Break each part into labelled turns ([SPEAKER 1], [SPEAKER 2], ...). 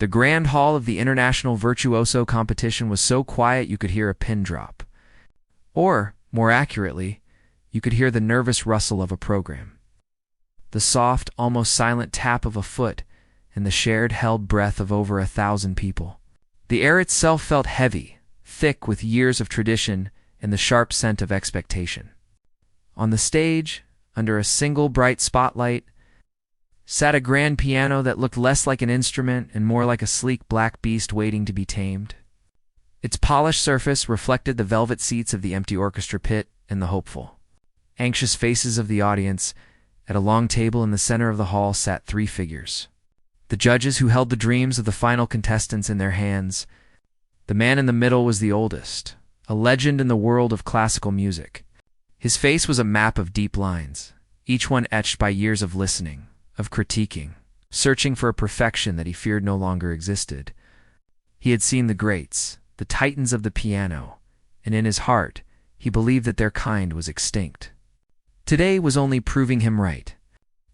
[SPEAKER 1] The grand hall of the International Virtuoso competition was so quiet you could hear a pin drop. Or, more accurately, you could hear the nervous rustle of a program. The soft, almost silent tap of a foot, and the shared held breath of over 1,000 people. The air itself felt heavy, thick with years of tradition and the sharp scent of expectation. On the stage, under a single bright spotlight, sat a grand piano that looked less like an instrument and more like a sleek black beast waiting to be tamed. Its polished surface reflected the velvet seats of the empty orchestra pit and the hopeful, anxious faces of the audience. At a long table in the center of the hall sat 3 figures. The judges who held the dreams of the final contestants in their hands. The man in the middle was the oldest, a legend in the world of classical music. His face was a map of deep lines, each one etched by years of listening, of critiquing, searching for a perfection that he feared no longer existed. He had seen the greats, the titans of the piano, and in his heart, he believed that their kind was extinct. Today was only proving him right.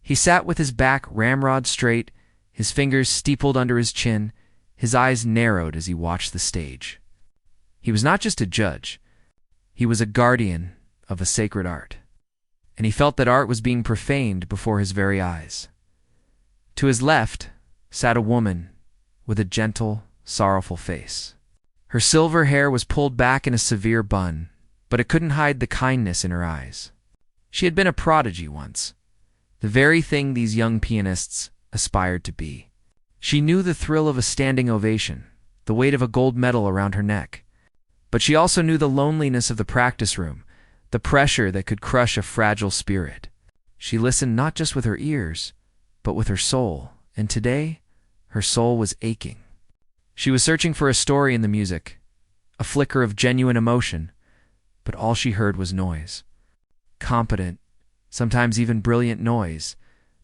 [SPEAKER 1] He sat with his back ramrod straight, his fingers steepled under his chin, his eyes narrowed as he watched the stage. He was not just a judge. He was a guardian of a sacred art. And he felt that art was being profaned before his very eyes. To his left sat a woman with a gentle, sorrowful face. Her silver hair was pulled back in a severe bun, but it couldn't hide the kindness in her eyes. She had been a prodigy once, the very thing these young pianists aspired to be. She knew the thrill of a standing ovation, the weight of a gold medal around her neck. But she also knew the loneliness of the practice room, the pressure that could crush a fragile spirit. She listened not just with her ears, but with her soul, and today, her soul was aching. She was searching for a story in the music, a flicker of genuine emotion, but all she heard was noise. Competent, sometimes even brilliant noise,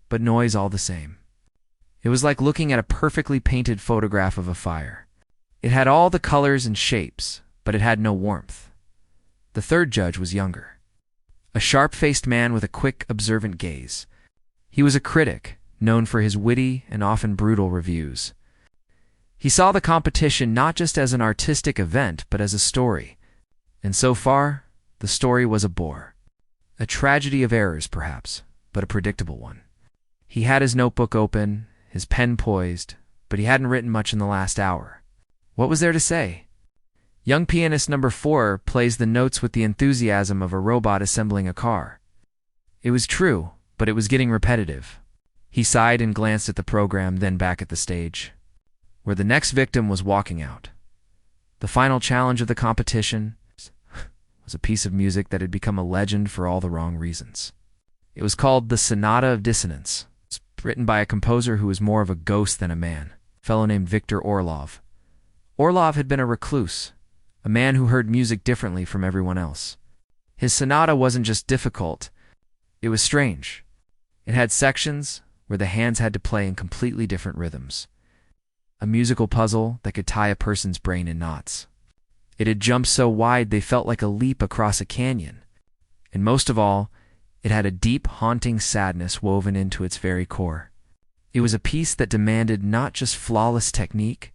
[SPEAKER 1] but noise all the same. It was like looking at a perfectly painted photograph of a fire. It had all the colors and shapes, but it had no warmth. The third judge was younger, a sharp-faced man with a quick, observant gaze. He was a critic, known for his witty and often brutal reviews. He saw the competition not just as an artistic event, but as a story. And so far, the story was a bore. A tragedy of errors, perhaps, but a predictable one. He had his notebook open, his pen poised, but he hadn't written much in the last hour. What was there to say? Young pianist number 4 plays the notes with the enthusiasm of a robot assembling a car. It was true, but it was getting repetitive. He sighed and glanced at the program, then back at the stage, where the next victim was walking out. The final challenge of the competition was a piece of music that had become a legend for all the wrong reasons. It was called the Sonata of Dissonance, written by a composer who was more of a ghost than a man, a fellow named Victor Orlov. Orlov had been a recluse, a man who heard music differently from everyone else. His sonata wasn't just difficult, it was strange. It had sections where the hands had to play in completely different rhythms. A musical puzzle that could tie a person's brain in knots. It had jumped so wide they felt like a leap across a canyon. And most of all, it had a deep, haunting sadness woven into its very core. It was a piece that demanded not just flawless technique,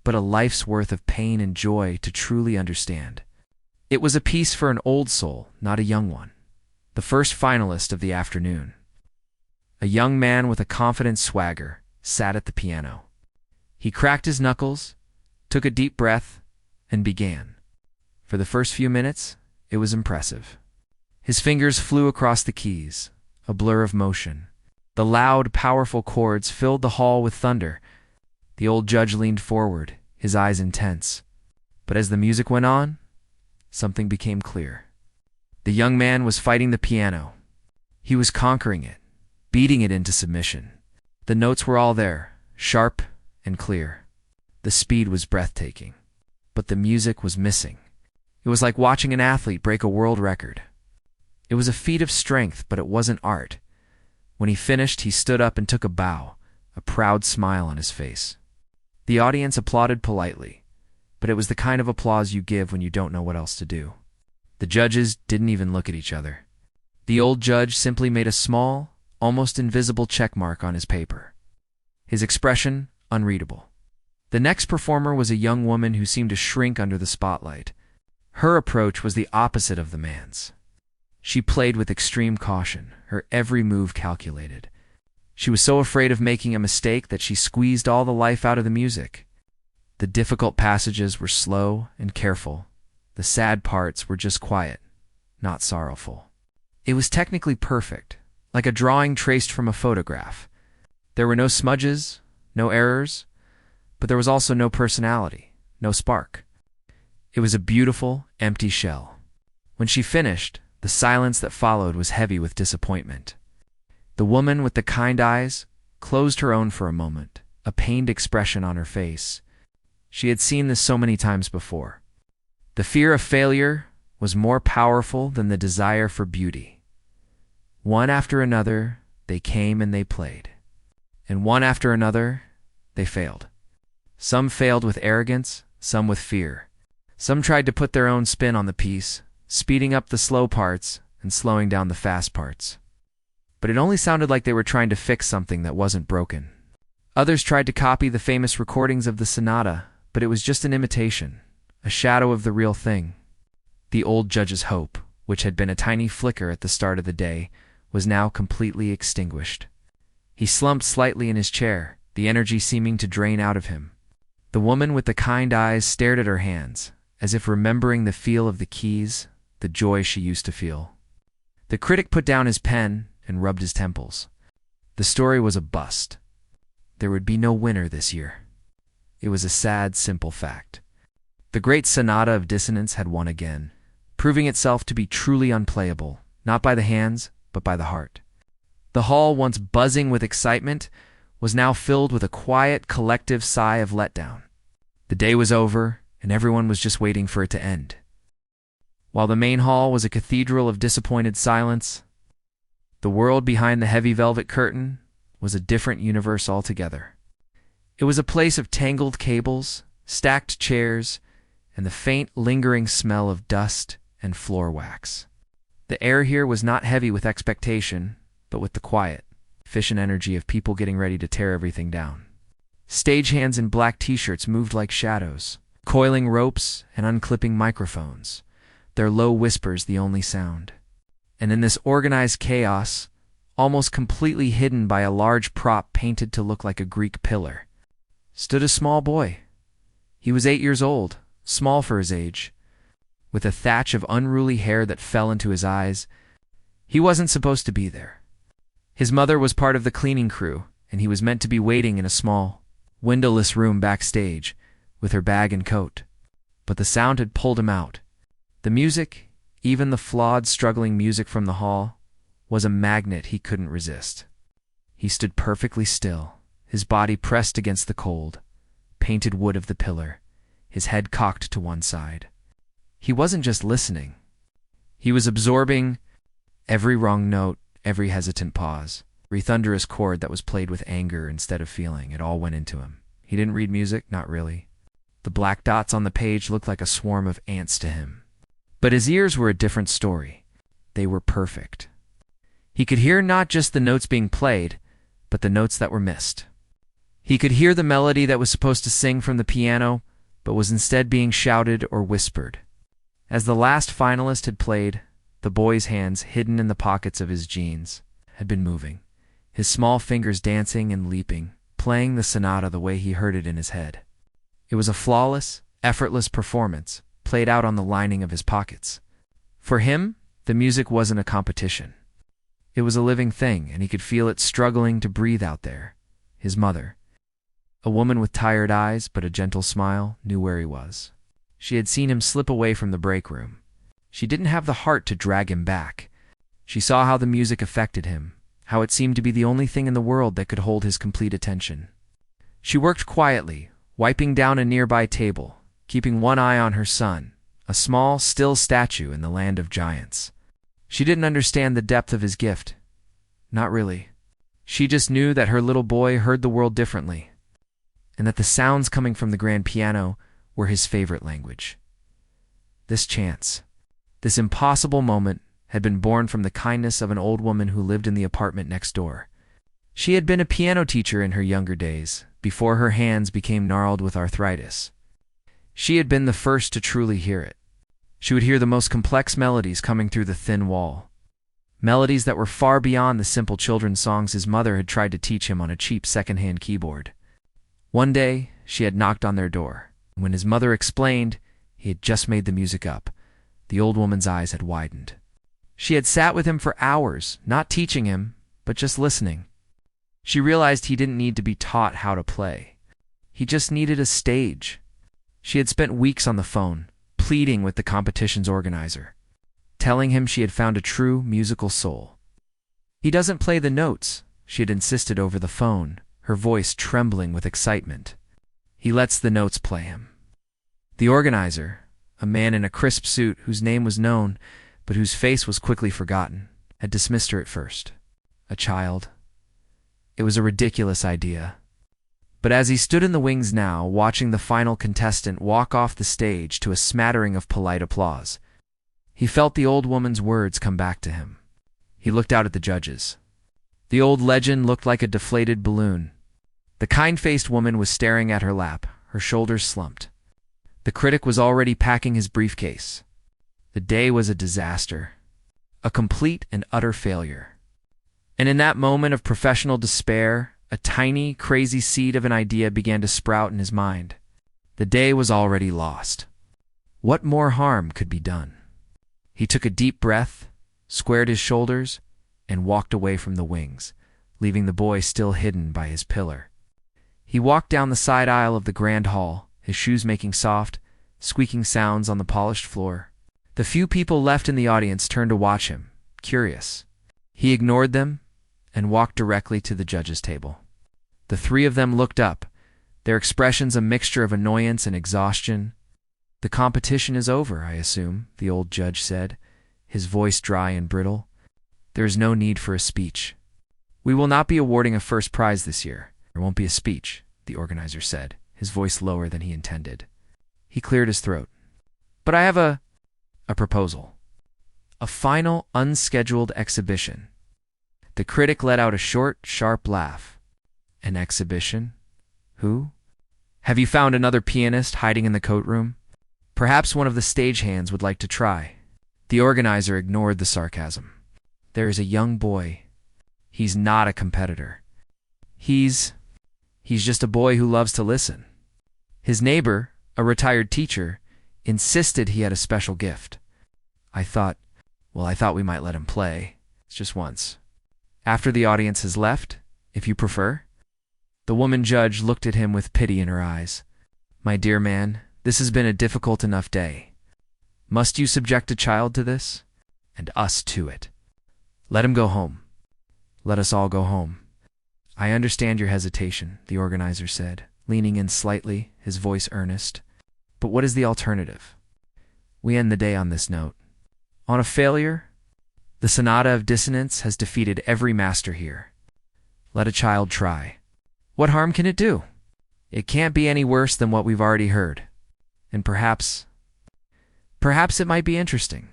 [SPEAKER 1] but a life's worth of pain and joy to truly understand. It was a piece for an old soul, not a young one. The first finalist of the afternoon. A young man with a confident swagger sat at the piano. He cracked his knuckles, took a deep breath, and began. For the first few minutes, it was impressive. His fingers flew across the keys, a blur of motion. The loud, powerful chords filled the hall with thunder. The old judge leaned forward, his eyes intense. But as the music went on, something became clear. The young man was fighting the piano. He was conquering it, beating it into submission. The notes were all there, sharp and clear. The speed was breathtaking. But the music was missing. It was like watching an athlete break a world record. It was a feat of strength, but it wasn't art. When he finished, he stood up and took a bow, a proud smile on his face. The audience applauded politely, but it was the kind of applause you give when you don't know what else to do. The judges didn't even look at each other. The old judge simply made a small, almost invisible check mark on his paper. His expression unreadable. The next performer was a young woman who seemed to shrink under the spotlight. Her approach was the opposite of the man's. She played with extreme caution, her every move calculated. She was so afraid of making a mistake that she squeezed all the life out of the music. The difficult passages were slow and careful. The sad parts were just quiet, not sorrowful. It was technically perfect, like a drawing traced from a photograph. There were no smudges, no errors, but there was also no personality, no spark. It was a beautiful, empty shell. When she finished, the silence that followed was heavy with disappointment. The woman with the kind eyes closed her own for a moment, a pained expression on her face. She had seen this so many times before. The fear of failure was more powerful than the desire for beauty. One after another, they came and they played. And one after another, they failed. Some failed with arrogance, some with fear. Some tried to put their own spin on the piece, speeding up the slow parts and slowing down the fast parts. But it only sounded like they were trying to fix something that wasn't broken. Others tried to copy the famous recordings of the sonata, but it was just an imitation, a shadow of the real thing. The old judge's hope, which had been a tiny flicker at the start of the day, was now completely extinguished. He slumped slightly in his chair, the energy seeming to drain out of him. The woman with the kind eyes stared at her hands, as if remembering the feel of the keys, the joy she used to feel. The critic put down his pen and rubbed his temples. The story was a bust. There would be no winner this year. It was a sad, simple fact. The great sonata of dissonance had won again, proving itself to be truly unplayable, not by the hands, but by the heart. The hall, once buzzing with excitement, was now filled with a quiet, collective sigh of letdown. The day was over, and everyone was just waiting for it to end. While the main hall was a cathedral of disappointed silence, the world behind the heavy velvet curtain was a different universe altogether. It was a place of tangled cables, stacked chairs, and the faint, lingering smell of dust and floor wax. The air here was not heavy with expectation, but with the quiet, efficient energy of people getting ready to tear everything down. Stagehands in black t-shirts moved like shadows, coiling ropes and unclipping microphones, their low whispers the only sound. And in this organized chaos, almost completely hidden by a large prop painted to look like a Greek pillar, stood a small boy. He was 8 years old, small for his age, with a thatch of unruly hair that fell into his eyes. He wasn't supposed to be there. His mother was part of the cleaning crew, and he was meant to be waiting in a small, windowless room backstage, with her bag and coat. But the sound had pulled him out. The music, even the flawed, struggling music from the hall, was a magnet he couldn't resist. He stood perfectly still, his body pressed against the cold, painted wood of the pillar, his head cocked to one side. He wasn't just listening. He was absorbing every wrong note, every hesitant pause, every thunderous chord that was played with anger instead of feeling. It all went into him. He didn't read music, not really. The black dots on the page looked like a swarm of ants to him. But his ears were a different story. They were perfect. He could hear not just the notes being played, but the notes that were missed. He could hear the melody that was supposed to sing from the piano, but was instead being shouted or whispered. As the last finalist had played, the boy's hands, hidden in the pockets of his jeans, had been moving, his small fingers dancing and leaping, playing the sonata the way he heard it in his head. It was a flawless, effortless performance, played out on the lining of his pockets. For him, the music wasn't a competition. It was a living thing, and he could feel it struggling to breathe out there. His mother, a woman with tired eyes but a gentle smile, knew where he was. She had seen him slip away from the break room. She didn't have the heart to drag him back. She saw how the music affected him, how it seemed to be the only thing in the world that could hold his complete attention. She worked quietly, wiping down a nearby table, keeping one eye on her son, a small, still statue in the land of giants. She didn't understand the depth of his gift. Not really. She just knew that her little boy heard the world differently, and that the sounds coming from the grand piano were his favorite language. This chance, this impossible moment, had been born from the kindness of an old woman who lived in the apartment next door. She had been a piano teacher in her younger days, before her hands became gnarled with arthritis. She had been the first to truly hear it. She would hear the most complex melodies coming through the thin wall. Melodies that were far beyond the simple children's songs his mother had tried to teach him on a cheap second-hand keyboard. One day, she had knocked on their door. When his mother explained he had just made the music up, the old woman's eyes had widened. She had sat with him for hours, not teaching him, but just listening. She realized he didn't need to be taught how to play. He just needed a stage. She had spent weeks on the phone, pleading with the competition's organizer, telling him she had found a true musical soul. "He doesn't play the notes," she had insisted over the phone, her voice trembling with excitement. "He lets the notes play him." The organizer, a man in a crisp suit whose name was known, but whose face was quickly forgotten, had dismissed her at first. A child. It was a ridiculous idea. But as he stood in the wings now, watching the final contestant walk off the stage to a smattering of polite applause, he felt the old woman's words come back to him. He looked out at the judges. The old legend looked like a deflated balloon. The kind-faced woman was staring at her lap, her shoulders slumped. The critic was already packing his briefcase. The day was a disaster, a complete and utter failure. And in that moment of professional despair, a tiny, crazy seed of an idea began to sprout in his mind. The day was already lost. What more harm could be done? He took a deep breath, squared his shoulders, and walked away from the wings, leaving the boy still hidden by his pillar. He walked down the side aisle of the grand hall, his shoes making soft, squeaking sounds on the polished floor. The few people left in the audience turned to watch him, curious. He ignored them and walked directly to the judges' table. The three of them looked up, their expressions a mixture of annoyance and exhaustion. "The competition is over, I assume," the old judge said, his voice dry and brittle. "There is no need for a speech. We will not be awarding a first prize this year. There won't be a speech," the organizer said, his voice lower than he intended. He cleared his throat. "But I have a proposal. A final, unscheduled exhibition." The critic let out a short, sharp laugh. "An exhibition? Who? Have you found another pianist hiding in the coat room? Perhaps one of the stagehands would like to try." The organizer ignored the sarcasm. "There is a young boy. He's not a competitor. He's just a boy who loves to listen. His neighbor, a retired teacher, insisted he had a special gift. I thought we might let him play. It's just once. After the audience has left, if you prefer." The woman judge looked at him with pity in her eyes. "My dear man, this has been a difficult enough day. Must you subject a child to this? And us to it? Let him go home. Let us all go home." "I understand your hesitation," the organizer said, leaning in slightly, his voice earnest. "But what is the alternative? We end the day on this note. On a failure? The sonata of dissonance has defeated every master here. Let a child try. What harm can it do? It can't be any worse than what we've already heard. And perhaps it might be interesting."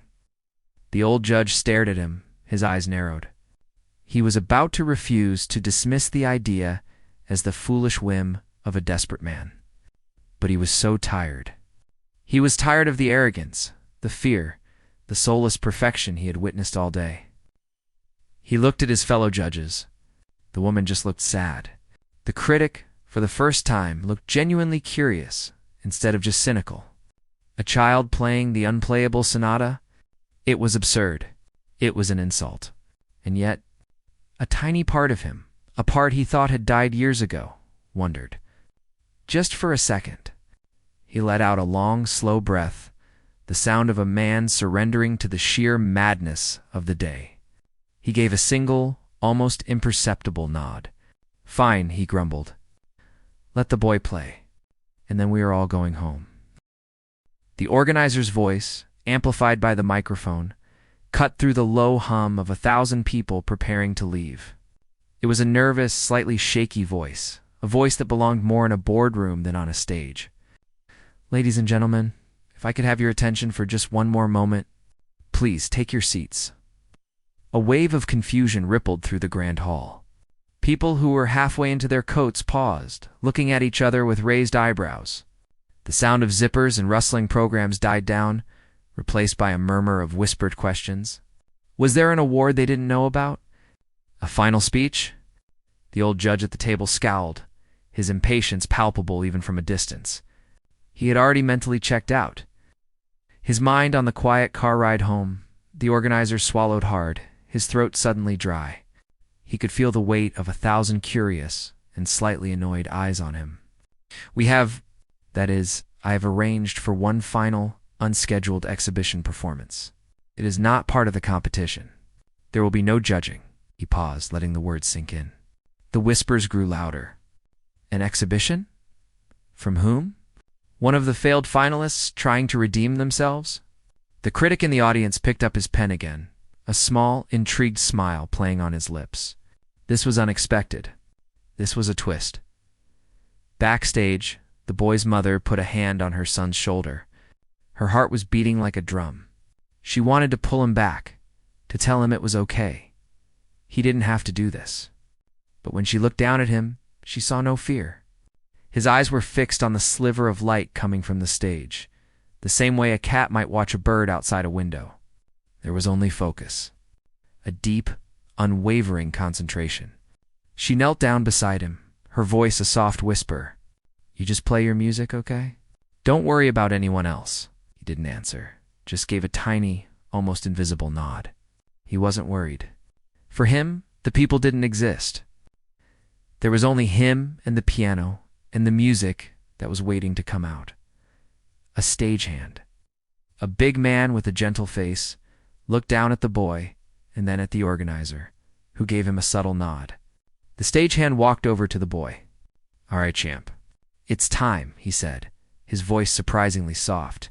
[SPEAKER 1] The old judge stared at him, his eyes narrowed. He was about to refuse to dismiss the idea as the foolish whim of a desperate man. But he was so tired. He was tired of the arrogance, the fear, the soulless perfection he had witnessed all day. He looked at his fellow judges. The woman just looked sad. The critic, for the first time, looked genuinely curious instead of just cynical. A child playing the unplayable sonata? It was absurd. It was an insult. And yet, a tiny part of him, a part he thought had died years ago, wondered. Just for a second. He let out a long, slow breath, the sound of a man surrendering to the sheer madness of the day. He gave a single, almost imperceptible nod. "Fine," he grumbled. "Let the boy play, and then we are all going home." The organizer's voice, amplified by the microphone, cut through the low hum of 1,000 people preparing to leave. It was a nervous, slightly shaky voice, a voice that belonged more in a boardroom than on a stage. "Ladies and gentlemen, if I could have your attention for just one more moment, please take your seats." A wave of confusion rippled through the grand hall. People who were halfway into their coats paused, looking at each other with raised eyebrows. The sound of zippers and rustling programs died down, replaced by a murmur of whispered questions. Was there an award they didn't know about? A final speech? The old judge at the table scowled, his impatience palpable even from a distance. He had already mentally checked out. His mind on the quiet car ride home, the organizer swallowed hard, his throat suddenly dry. He could feel the weight of 1,000 curious and slightly annoyed eyes on him. I have arranged for one final, unscheduled exhibition performance. It is not part of the competition. There will be no judging. He paused, letting the words sink in. The whispers grew louder. An exhibition? From whom? One of the failed finalists trying to redeem themselves? The critic in the audience picked up his pen again, a small, intrigued smile playing on his lips. This was unexpected. This was a twist. Backstage, the boy's mother put a hand on her son's shoulder. Her heart was beating like a drum. She wanted to pull him back, to tell him it was okay. He didn't have to do this. But when she looked down at him, she saw no fear. His eyes were fixed on the sliver of light coming from the stage, the same way a cat might watch a bird outside a window. There was only focus. A deep, unwavering concentration. She knelt down beside him, her voice a soft whisper. You just play your music, okay? Don't worry about anyone else. He didn't answer, just gave a tiny, almost invisible nod. He wasn't worried. For him, the people didn't exist. There was only him and the piano and the music that was waiting to come out. A stagehand. A big man with a gentle face looked down at the boy and then at the organizer, who gave him a subtle nod. The stagehand walked over to the boy. All right, champ. It's time, he said, his voice surprisingly soft.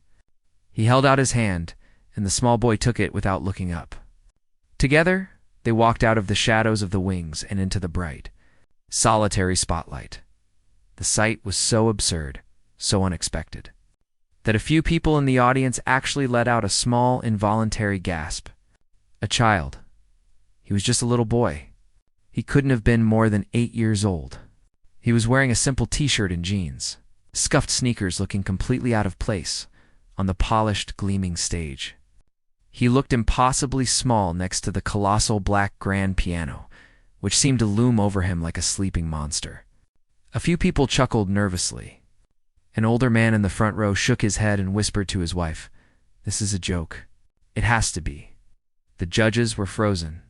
[SPEAKER 1] He held out his hand, and the small boy took it without looking up. Together, they walked out of the shadows of the wings and into the bright, solitary spotlight. The sight was so absurd, so unexpected, that a few people in the audience actually let out a small, involuntary gasp. A child. He was just a little boy. He couldn't have been more than 8 years old. He was wearing a simple t-shirt and jeans, scuffed sneakers looking completely out of place on the polished, gleaming stage. He looked impossibly small next to the colossal black grand piano, which seemed to loom over him like a sleeping monster. A few people chuckled nervously. An older man in the front row shook his head and whispered to his wife, "This is a joke. It has to be." The judges were frozen.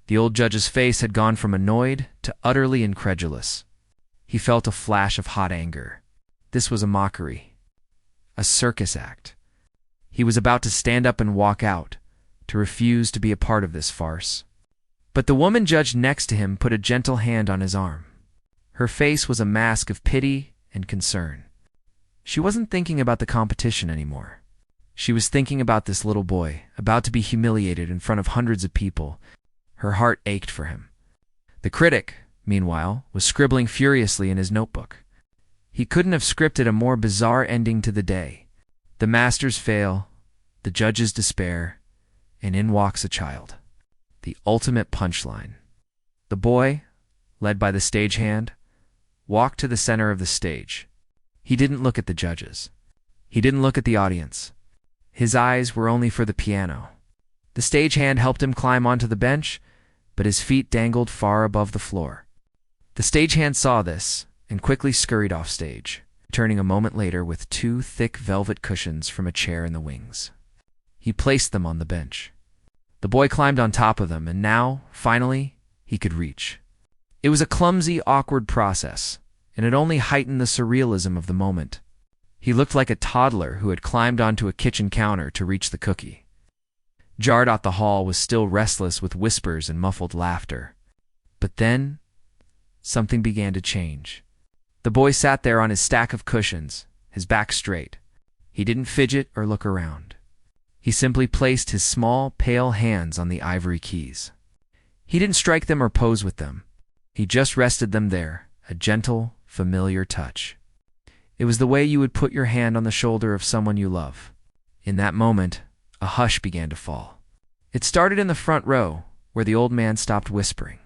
[SPEAKER 1] The old judge's face had gone from annoyed to utterly incredulous. He felt a flash of hot anger. This was a mockery. A circus act. He was about to stand up and walk out, to refuse to be a part of this farce. But the woman judge next to him put a gentle hand on his arm. Her face was a mask of pity and concern. She wasn't thinking about the competition anymore. She was thinking about this little boy, about to be humiliated in front of hundreds of people. Her heart ached for him. The critic, meanwhile, was scribbling furiously in his notebook. He couldn't have scripted a more bizarre ending to the day. The masters fail, the judges despair, and in walks a child. The ultimate punchline. The boy, led by the stagehand, walked to the center of the stage. He didn't look at the judges. He didn't look at the audience. His eyes were only for the piano. The stagehand helped him climb onto the bench, but his feet dangled far above the floor. The stagehand saw this and quickly scurried off stage, returning a moment later with 2 thick velvet cushions from a chair in the wings. He placed them on the bench. The boy climbed on top of them, and now, finally, he could reach. It was a clumsy, awkward process, and it only heightened the surrealism of the moment. He looked like a toddler who had climbed onto a kitchen counter to reach the cookie. Jardot the hall was still restless with whispers and muffled laughter. But then, something began to change. The boy sat there on his stack of cushions, his back straight. He didn't fidget or look around. He simply placed his small, pale hands on the ivory keys. He didn't strike them or pose with them. He just rested them there, a gentle, familiar touch. It was the way you would put your hand on the shoulder of someone you love. In that moment, a hush began to fall. It started in the front row, where the old man stopped whispering.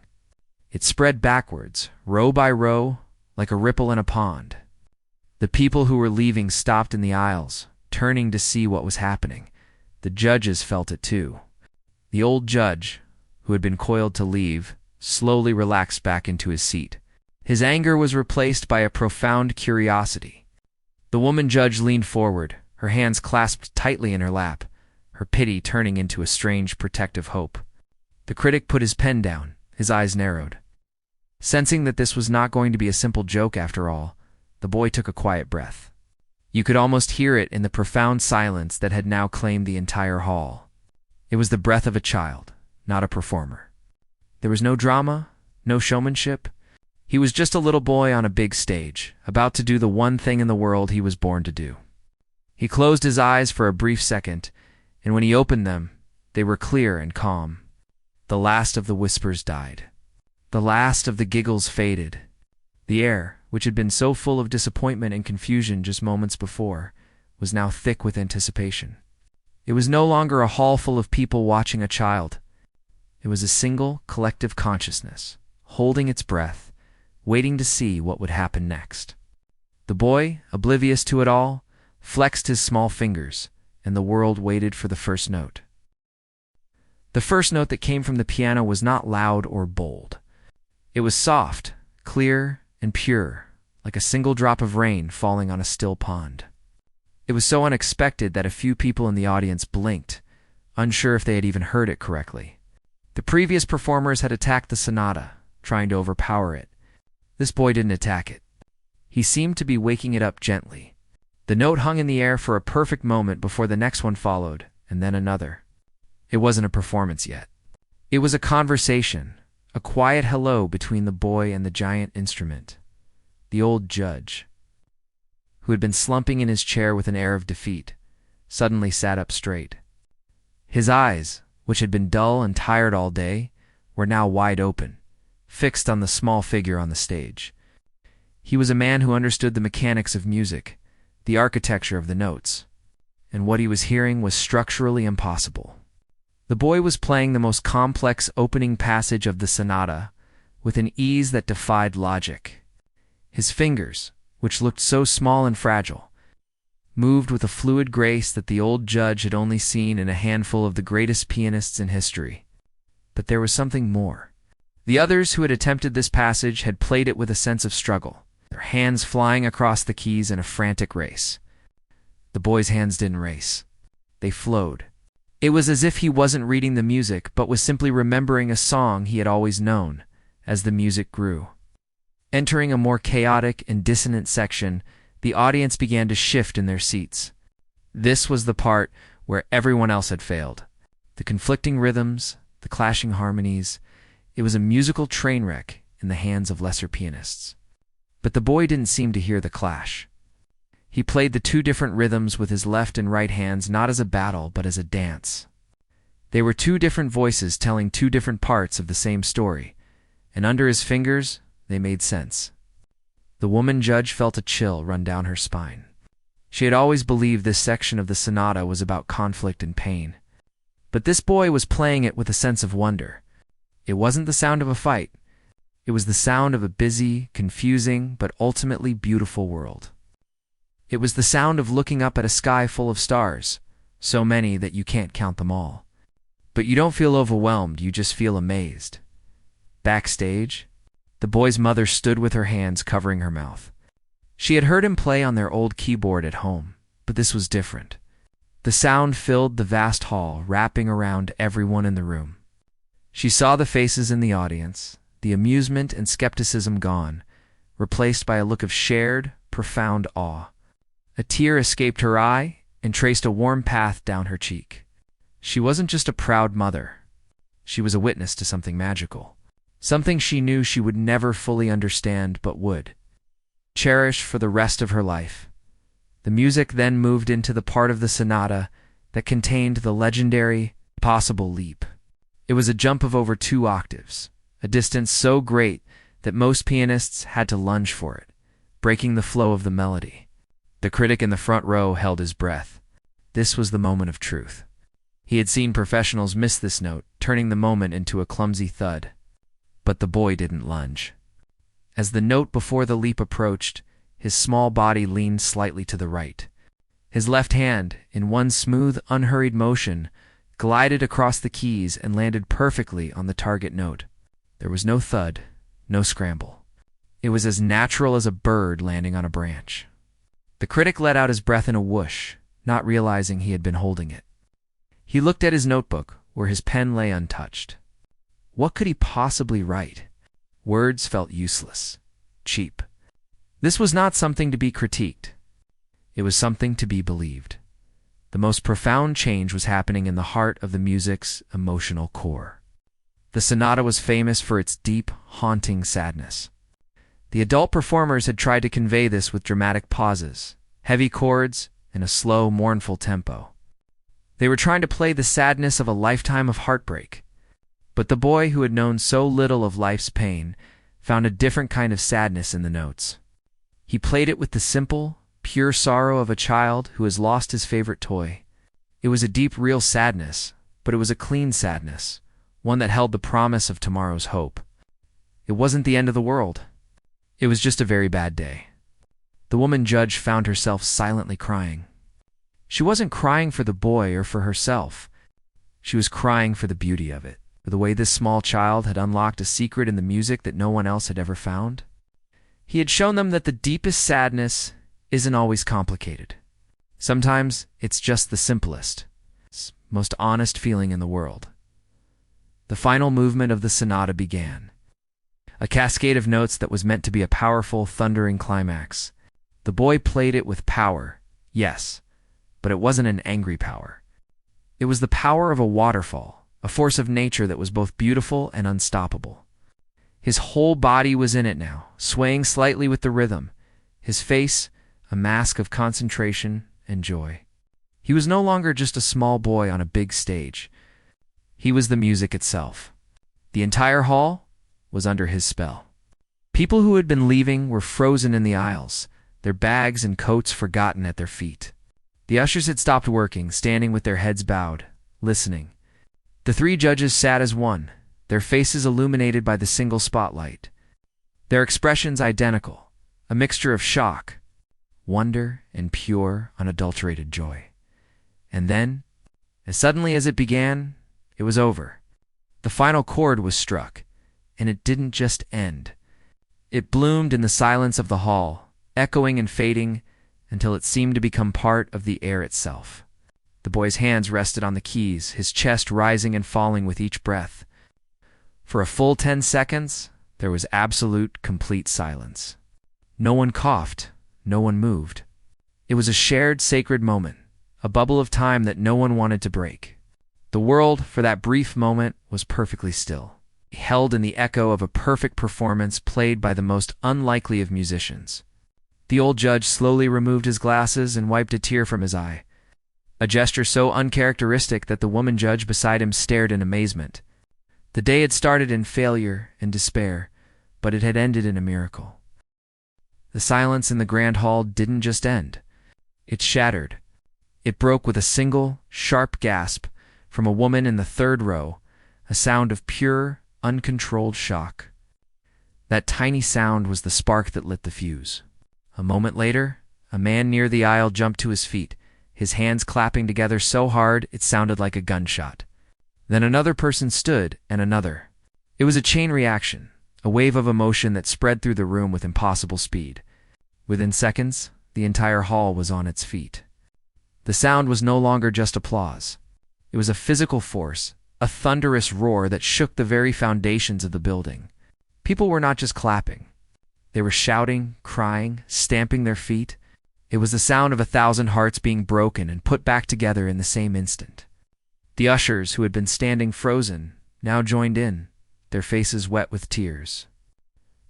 [SPEAKER 1] It spread backwards, row by row, like a ripple in a pond. The people who were leaving stopped in the aisles, turning to see what was happening. The judges felt it too. The old judge, who had been coiled to leave, slowly relaxed back into his seat. His anger was replaced by a profound curiosity. The woman judge leaned forward, her hands clasped tightly in her lap, her pity turning into a strange protective hope. The critic put his pen down, his eyes narrowed. Sensing that this was not going to be a simple joke after all, the boy took a quiet breath. You could almost hear it in the profound silence that had now claimed the entire hall. It was the breath of a child, not a performer. There was no drama, no showmanship. He was just a little boy on a big stage, about to do the one thing in the world he was born to do. He closed his eyes for a brief second, and when he opened them, they were clear and calm. The last of the whispers died. The last of the giggles faded. The air, which had been so full of disappointment and confusion just moments before, was now thick with anticipation. It was no longer a hall full of people watching a child. It was a single, collective consciousness, holding its breath, waiting to see what would happen next. The boy, oblivious to it all, flexed his small fingers, and the world waited for the first note. The first note that came from the piano was not loud or bold. It was soft, clear, and pure, like a single drop of rain falling on a still pond. It was so unexpected that a few people in the audience blinked, unsure if they had even heard it correctly. The previous performers had attacked the sonata, trying to overpower it. This boy didn't attack it. He seemed to be waking it up gently. The note hung in the air for a perfect moment before the next one followed, and then another. It wasn't a performance yet. It was a conversation, a quiet hello between the boy and the giant instrument. The old judge, who had been slumping in his chair with an air of defeat, suddenly sat up straight. His eyes, which had been dull and tired all day, were now wide open, fixed on the small figure on the stage. He was a man who understood the mechanics of music, the architecture of the notes, and what he was hearing was structurally impossible. The boy was playing the most complex opening passage of the sonata with an ease that defied logic. His fingers, which looked so small and fragile, moved with a fluid grace that the old judge had only seen in a handful of the greatest pianists in history. But there was something more. The others who had attempted this passage had played it with a sense of struggle, their hands flying across the keys in a frantic race. The boy's hands didn't race. They flowed. It was as if he wasn't reading the music but was simply remembering a song he had always known as the music grew. Entering a more chaotic and dissonant section, the audience began to shift in their seats. This was the part where everyone else had failed. The conflicting rhythms, the clashing harmonies, it was a musical train wreck in the hands of lesser pianists. But the boy didn't seem to hear the clash. He played the two different rhythms with his left and right hands not as a battle but as a dance. They were two different voices telling two different parts of the same story, and under his fingers they made sense. The woman judge felt a chill run down her spine. She had always believed this section of the sonata was about conflict and pain. But this boy was playing it with a sense of wonder. It wasn't the sound of a fight. It was the sound of a busy, confusing, but ultimately beautiful world. It was the sound of looking up at a sky full of stars, so many that you can't count them all. But you don't feel overwhelmed, you just feel amazed. Backstage, the boy's mother stood with her hands covering her mouth. She had heard him play on their old keyboard at home, but this was different. The sound filled the vast hall, wrapping around everyone in the room. She saw the faces in the audience, the amusement and skepticism gone, replaced by a look of shared, profound awe. A tear escaped her eye and traced a warm path down her cheek. She wasn't just a proud mother. She was a witness to something magical. Something she knew she would never fully understand but would cherish for the rest of her life. The music then moved into the part of the sonata that contained the legendary possible leap. It was a jump of over 2 octaves, a distance so great that most pianists had to lunge for it, breaking the flow of the melody. The critic in the front row held his breath. This was the moment of truth. He had seen professionals miss this note, turning the moment into a clumsy thud. But the boy didn't lunge. As the note before the leap approached, his small body leaned slightly to the right. His left hand, in one smooth, unhurried motion, glided across the keys and landed perfectly on the target note. There was no thud, no scramble. It was as natural as a bird landing on a branch. The critic let out his breath in a whoosh, not realizing he had been holding it. He looked at his notebook, where his pen lay untouched. What could he possibly write? Words felt useless, cheap. This was not something to be critiqued. It was something to be believed. The most profound change was happening in the heart of the music's emotional core. The sonata was famous for its deep, haunting sadness. The adult performers had tried to convey this with dramatic pauses, heavy chords, and a slow, mournful tempo. They were trying to play the sadness of a lifetime of heartbreak. But the boy who had known so little of life's pain found a different kind of sadness in the notes. He played it with the simple, pure sorrow of a child who has lost his favorite toy. It was a deep, real sadness, but it was a clean sadness, one that held the promise of tomorrow's hope. It wasn't the end of the world. It was just a very bad day. The woman judge found herself silently crying. She wasn't crying for the boy or for herself. She was crying for the beauty of it, for the way this small child had unlocked a secret in the music that no one else had ever found. He had shown them that the deepest sadness isn't always complicated. Sometimes it's just the simplest, most honest feeling in the world. The final movement of the sonata began. A cascade of notes that was meant to be a powerful, thundering climax. The boy played it with power, yes, but it wasn't an angry power. It was the power of a waterfall, a force of nature that was both beautiful and unstoppable. His whole body was in it now, swaying slightly with the rhythm, his face a mask of concentration and joy. He was no longer just a small boy on a big stage. He was the music itself. The entire hall was under his spell. People who had been leaving were frozen in the aisles, their bags and coats forgotten at their feet. The ushers had stopped working, standing with their heads bowed, listening. The three judges sat as one, their faces illuminated by the single spotlight. Their expressions identical, a mixture of shock, wonder, and pure, unadulterated joy. And then, as suddenly as it began, it was over. The final chord was struck, and it didn't just end. It bloomed in the silence of the hall, echoing and fading until it seemed to become part of the air itself. The boy's hands rested on the keys, his chest rising and falling with each breath. For a full 10 seconds, there was absolute, complete silence. No one coughed, no one moved. It was a shared, sacred moment, a bubble of time that no one wanted to break. The world, for that brief moment, was perfectly still, held in the echo of a perfect performance played by the most unlikely of musicians. The old judge slowly removed his glasses and wiped a tear from his eye, a gesture so uncharacteristic that the woman judge beside him stared in amazement. The day had started in failure and despair, but it had ended in a miracle. The silence in the grand hall didn't just end. It shattered. It broke with a single, sharp gasp from a woman in the third row, a sound of pure, uncontrolled shock. That tiny sound was the spark that lit the fuse. A moment later, a man near the aisle jumped to his feet, his hands clapping together so hard it sounded like a gunshot. Then another person stood, and another. It was a chain reaction, a wave of emotion that spread through the room with impossible speed. Within seconds, the entire hall was on its feet. The sound was no longer just applause. It was a physical force, a thunderous roar that shook the very foundations of the building. People were not just clapping. They were shouting, crying, stamping their feet. It was the sound of 1,000 hearts being broken and put back together in the same instant. The ushers, who had been standing frozen, now joined in, their faces wet with tears.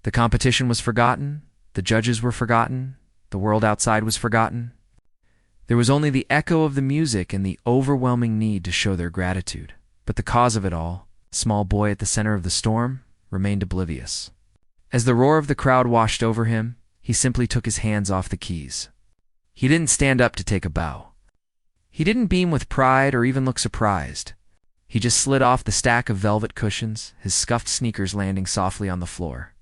[SPEAKER 1] The competition was forgotten, the judges were forgotten, the world outside was forgotten. There was only the echo of the music and the overwhelming need to show their gratitude. But the cause of it all, the small boy at the center of the storm, remained oblivious. As the roar of the crowd washed over him, he simply took his hands off the keys. He didn't stand up to take a bow. He didn't beam with pride or even look surprised. He just slid off the stack of velvet cushions, his scuffed sneakers landing softly on the floor.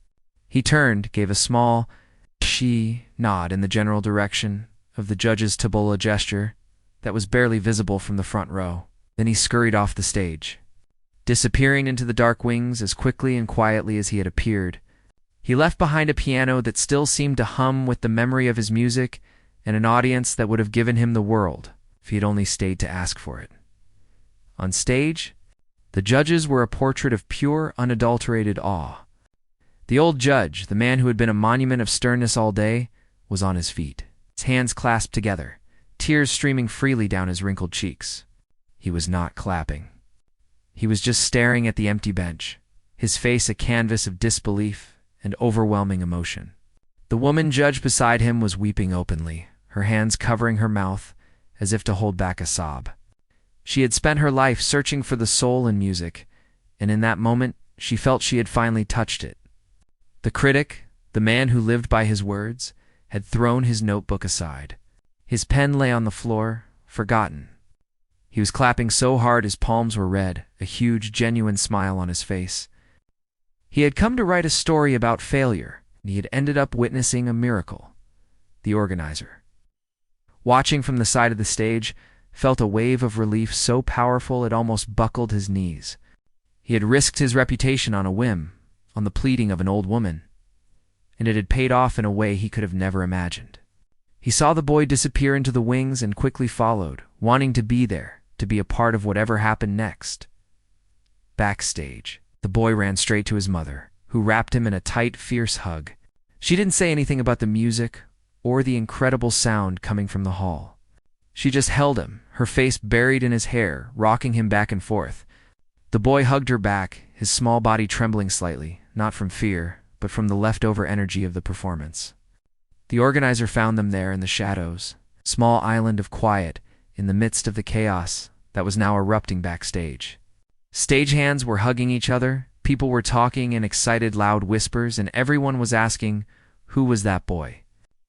[SPEAKER 1] He turned, gave a small nod in the general direction of the judge's tabbouleh gesture that was barely visible from the front row. Then he scurried off the stage, disappearing into the dark wings as quickly and quietly as he had appeared. He left behind a piano that still seemed to hum with the memory of his music and an audience that would have given him the world if he had only stayed to ask for it. On stage, the judges were a portrait of pure, unadulterated awe. The old judge, the man who had been a monument of sternness all day, was on his feet, his hands clasped together, tears streaming freely down his wrinkled cheeks. He was not clapping. He was just staring at the empty bench, his face a canvas of disbelief and overwhelming emotion. The woman judge beside him was weeping openly, her hands covering her mouth as if to hold back a sob. She had spent her life searching for the soul in music, and in that moment she felt she had finally touched it. The critic, the man who lived by his words, had thrown his notebook aside. His pen lay on the floor, forgotten. He was clapping so hard his palms were red, a huge, genuine smile on his face. He had come to write a story about failure, and he had ended up witnessing a miracle. The organizer, watching from the side of the stage, felt a wave of relief so powerful it almost buckled his knees. He had risked his reputation on a whim, on the pleading of an old woman, and it had paid off in a way he could have never imagined. He saw the boy disappear into the wings and quickly followed, wanting to be there, to be a part of whatever happened next. Backstage, the boy ran straight to his mother, who wrapped him in a tight, fierce hug. She didn't say anything about the music or the incredible sound coming from the hall. She just held him, her face buried in his hair, rocking him back and forth. The boy hugged her back, his small body trembling slightly, not from fear, but from the leftover energy of the performance. The organizer found them there in the shadows, a small island of quiet in the midst of the chaos that was now erupting backstage. Stagehands were hugging each other, people were talking in excited, loud whispers, and everyone was asking, who was that boy?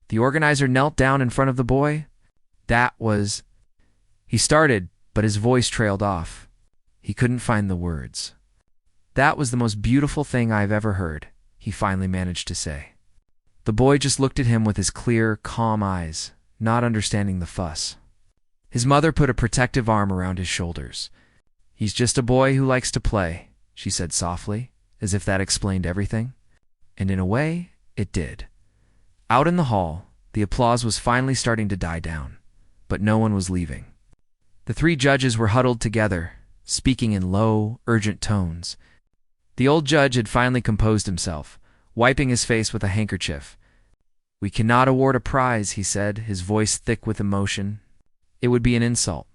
[SPEAKER 1] The organizer knelt down in front of the boy. That was... He started, but his voice trailed off. He couldn't find the words. That was the most beautiful thing I've ever heard, he finally managed to say. The boy just looked at him with his clear, calm eyes, not understanding the fuss. His mother put a protective arm around his shoulders. He's just a boy who likes to play, she said softly, as if that explained everything. And in a way, it did. Out in the hall, the applause was finally starting to die down, but no one was leaving. The three judges were huddled together, speaking in low, urgent tones. The old judge had finally composed himself, wiping his face with a handkerchief. "We cannot award a prize," he said, his voice thick with emotion. "It would be an insult.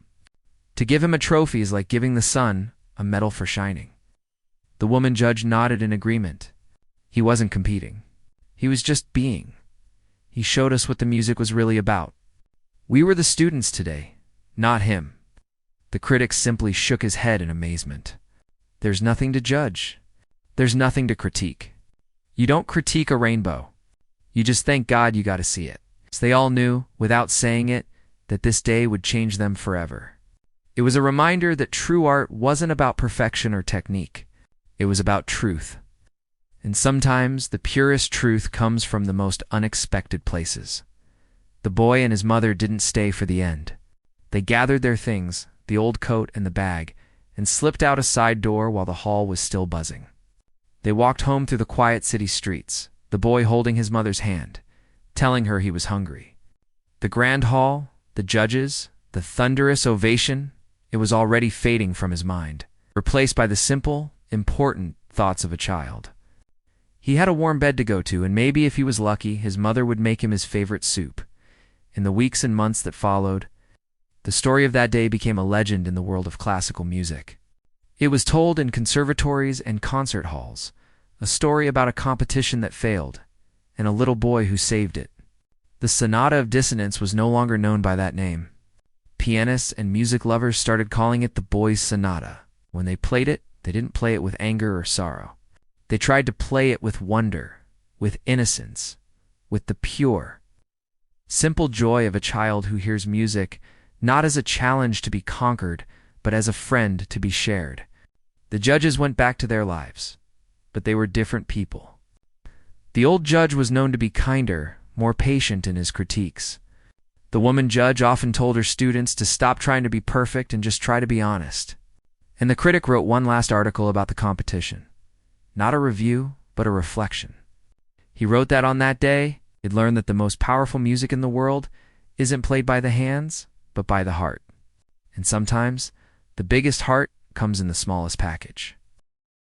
[SPEAKER 1] To give him a trophy is like giving the sun a medal for shining." The woman judge nodded in agreement. He wasn't competing. He was just being. He showed us what the music was really about. We were the students today, not him. The critic simply shook his head in amazement. There's nothing to judge. There's nothing to critique. You don't critique a rainbow. You just thank God you got to see it. So they all knew, without saying it, that this day would change them forever. It was a reminder that true art wasn't about perfection or technique. It was about truth. And sometimes the purest truth comes from the most unexpected places. The boy and his mother didn't stay for the end. They gathered their things, the old coat and the bag, and slipped out a side door while the hall was still buzzing. They walked home through the quiet city streets, the boy holding his mother's hand, telling her he was hungry. The grand hall, the judges, the thunderous ovation, it was already fading from his mind, replaced by the simple, important thoughts of a child. He had a warm bed to go to, and maybe if he was lucky, his mother would make him his favorite soup. In the weeks and months that followed, the story of that day became a legend in the world of classical music. It was told in conservatories and concert halls, a story about a competition that failed, and a little boy who saved it. The Sonata of Dissonance was no longer known by that name. Pianists and music lovers started calling it the Boy's Sonata. When they played it, they didn't play it with anger or sorrow. They tried to play it with wonder, with innocence, with the pure, simple joy of a child who hears music not as a challenge to be conquered, but as a friend to be shared. The judges went back to their lives, but they were different people. The old judge was known to be kinder, more patient in his critiques. The woman judge often told her students to stop trying to be perfect and just try to be honest. And the critic wrote one last article about the competition. Not a review, but a reflection. He wrote that on that day, he'd learned that the most powerful music in the world isn't played by the hands, but by the heart. And sometimes, the biggest heart comes in the smallest package.